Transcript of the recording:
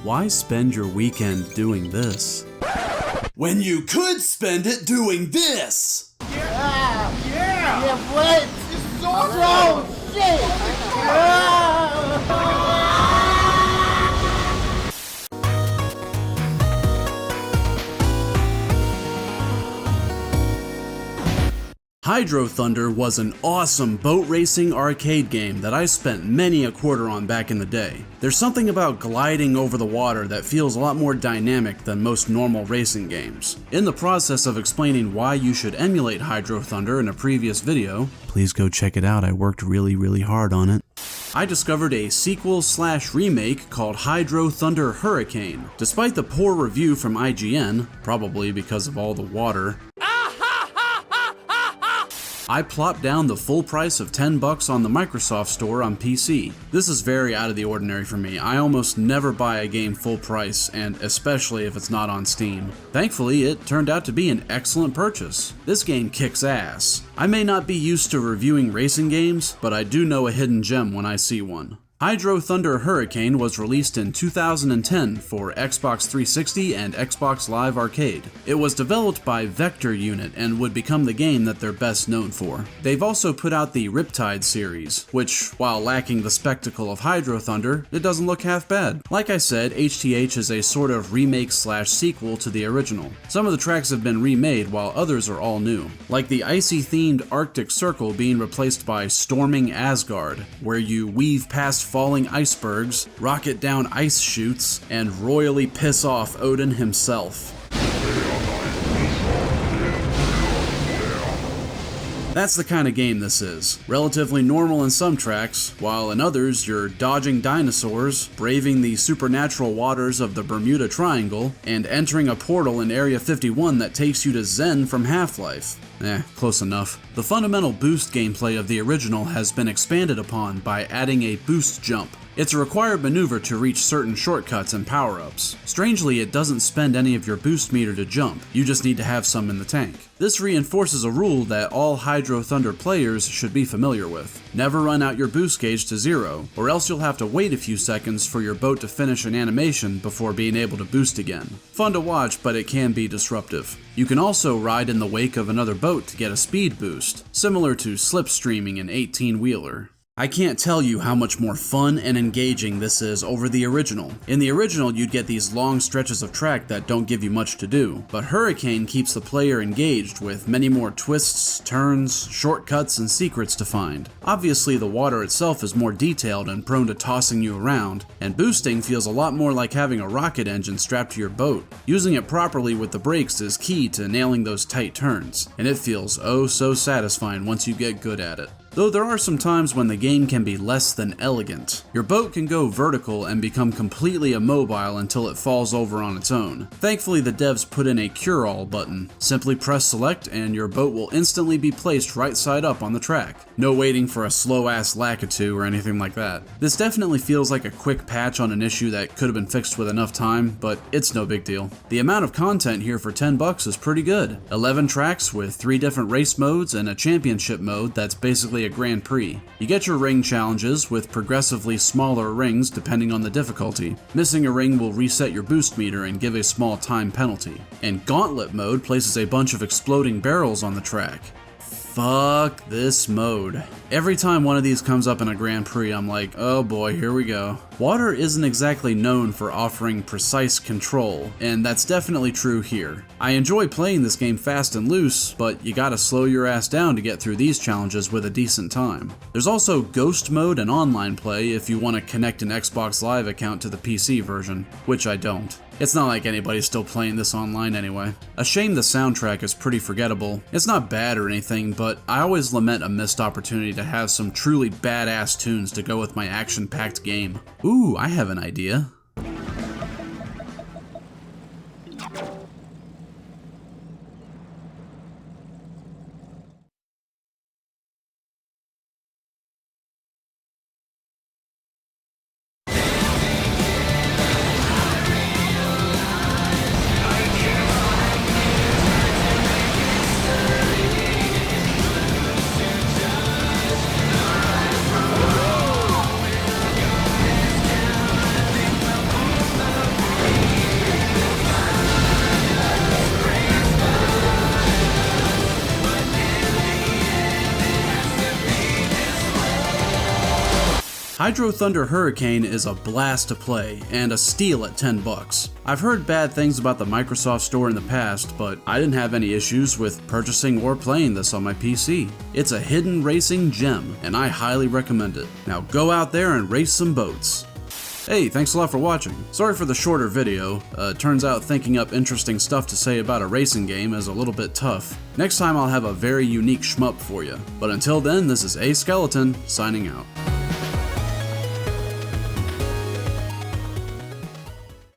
Why spend your weekend doing this? When you could spend it doing this! Yeah, what? This is awesome! Shit! Hydro Thunder was an awesome boat racing arcade game that I spent many a quarter on back in the day. There's something about gliding over the water that feels a lot more dynamic than most normal racing games. In the process of explaining why you should emulate Hydro Thunder in a previous video, please go check it out, I worked really hard on it, I discovered a sequel/remake called Hydro Thunder Hurricane. Despite the poor review from IGN, probably because of all the water, I plopped down the full price of $10 on the Microsoft Store on PC. This is very out of the ordinary for me. I almost never buy a game full price, and especially if it's not on Steam. Thankfully, it turned out to be an excellent purchase. This game kicks ass. I may not be used to reviewing racing games, but I do know a hidden gem when I see one. Hydro Thunder Hurricane was released in 2010 for Xbox 360 and Xbox Live Arcade. It was developed by Vector Unit and would become the game that they're best known for. They've also put out the Riptide series, which, while lacking the spectacle of Hydro Thunder, it doesn't look half bad. Like I said, HTH is a sort of remake/sequel to the original. Some of the tracks have been remade while others are all new, like the icy-themed Arctic Circle being replaced by Storming Asgard, where you weave past falling icebergs, rocket down ice chutes, and royally piss off Odin himself. That's the kind of game this is. Relatively normal in some tracks, while in others you're dodging dinosaurs, braving the supernatural waters of the Bermuda Triangle, and entering a portal in Area 51 that takes you to Zen from Half-Life. Close enough. The fundamental boost gameplay of the original has been expanded upon by adding a boost jump. It's a required maneuver to reach certain shortcuts and power-ups. Strangely, it doesn't spend any of your boost meter to jump, you just need to have some in the tank. This reinforces a rule that all Hydro Thunder players should be familiar with. Never run out your boost gauge to 0, or else you'll have to wait a few seconds for your boat to finish an animation before being able to boost again. Fun to watch, but it can be disruptive. You can also ride in the wake of another boat to get a speed boost, similar to slipstreaming an 18-wheeler. I can't tell you how much more fun and engaging this is over the original. In the original, you'd get these long stretches of track that don't give you much to do, but Hurricane keeps the player engaged with many more twists, turns, shortcuts, and secrets to find. Obviously, the water itself is more detailed and prone to tossing you around, and boosting feels a lot more like having a rocket engine strapped to your boat. Using it properly with the brakes is key to nailing those tight turns, and it feels oh so satisfying once you get good at it. Though there are some times when the game can be less than elegant. Your boat can go vertical and become completely immobile until it falls over on its own. Thankfully, the devs put in a cure-all button. Simply press select and your boat will instantly be placed right side up on the track. No waiting for a slow-ass Lakitu or anything like that. This definitely feels like a quick patch on an issue that could have been fixed with enough time, but it's no big deal. The amount of content here for $10 is pretty good. 11 tracks with 3 different race modes and a championship mode that's basically a Grand Prix. You get your ring challenges with progressively smaller rings depending on the difficulty. Missing a ring will reset your boost meter and give a small time penalty. And Gauntlet mode places a bunch of exploding barrels on the track. Fuck this mode. Every time one of these comes up in a Grand Prix, I'm like, oh boy, here we go. Water isn't exactly known for offering precise control, and that's definitely true here. I enjoy playing this game fast and loose, but you gotta slow your ass down to get through these challenges with a decent time. There's also Ghost mode and online play if you want to connect an Xbox Live account to the PC version, which I don't. It's not like anybody's still playing this online anyway. A shame the soundtrack is pretty forgettable. It's not bad or anything, but I always lament a missed opportunity to have some truly badass tunes to go with my action-packed game. Ooh, I have an idea. Hydro Thunder Hurricane is a blast to play, and a steal at $10. I've heard bad things about the Microsoft Store in the past, but I didn't have any issues with purchasing or playing this on my PC. It's a hidden racing gem, and I highly recommend it. Now go out there and race some boats. Hey, thanks a lot for watching. Sorry for the shorter video. Turns out thinking up interesting stuff to say about a racing game is a little bit tough. Next time I'll have a very unique shmup for you. But until then, this is A Skeleton, signing out.